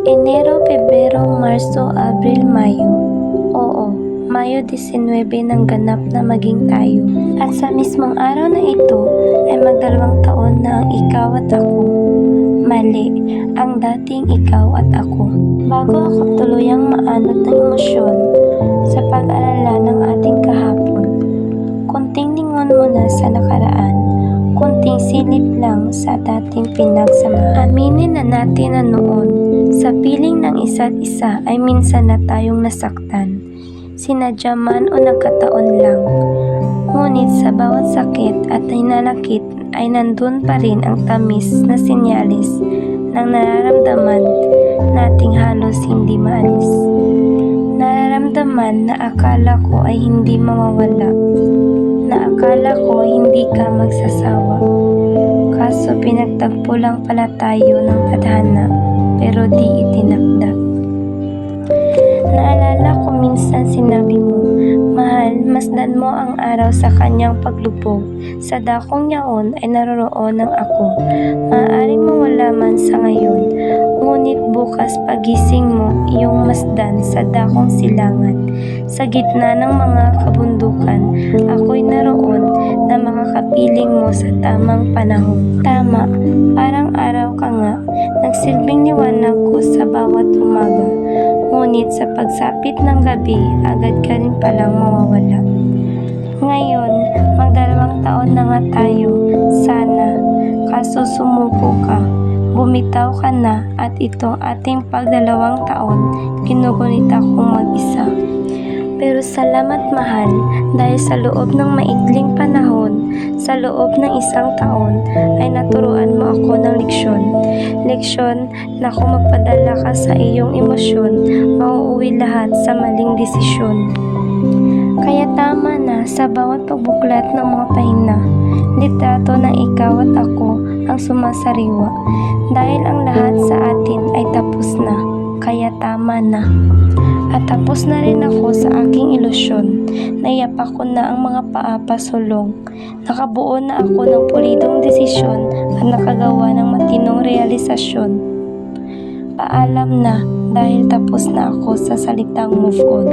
Enero, Pebrero, Marso, Abril, Mayo. Oo, Mayo 19 nang ganap na maging tayo. At sa mismong araw na ito ay magdalawang taon na ang ikaw at ako. Mali, ang dating ikaw at ako. Bago ako tuluyang maanod ng emosyon sa pag-alala ng ating kahapon, kunting lingon muna sa nakaraan, kunting silip lang sa dating pinagsamahan. Aminin na natin na noon, sa piling ng isa't isa ay minsan na tayong nasaktan. Sinadya man o nagkataon lang. Ngunit sa bawat sakit at hinanakit ay nandun pa rin ang tamis na sinyalis ng nararamdaman nating halos hindi maalis. Nararamdaman na akala ko ay hindi mawawala, na akala ko hindi ka magsasawa. Kaso pinagtagpo lang pala tayo ng tadhana, pero di itinakda. Naalala ko minsan sinabi mo, mahal, masdan mo ang araw sa kanyang paglubog. Sa dakong yaon ay naroroon ang ako. Maaaring mawala man sa ngayon, ngunit bukas pagising mo, iyong masdan sa dakong silangan. Sa gitna ng mga kabundukan, ako'y naroon na makakapiling mo sa tamang panahon. Tama, parang araw ka nga, nagsilbing liwanag ko sa bawat umaga. Ngunit sa pagsapit ng gabi, agad ka rin palang mawawala. Ngayon, magdalawang taon na nga tayo, sana, kaso sumuko ka, bumitaw ka na at itong ating pagdalawang taon, ginugunit akong mag-isa. Pero salamat mahal, dahil sa loob ng maikling panahon, sa loob ng isang taon, ay naturuan mo ako ng leksyon. Leksyon na kung magpadala ka sa iyong emosyon, mauuwi lahat sa maling desisyon. Kaya tama na sa bawat pagbuklat ng mga pahina, litrato ng ikaw at ako ang sumasariwa. Dahil ang lahat sa atin ay tapos na, kaya tama na. At tapos na rin ako sa aking ilusyon. Naiyapak ko na ang mga paa pasulong. Nakabuo na ako ng pulidong desisyon at nakagawa ng matinong realisasyon. Paalam na dahil tapos na ako sa salitang move on.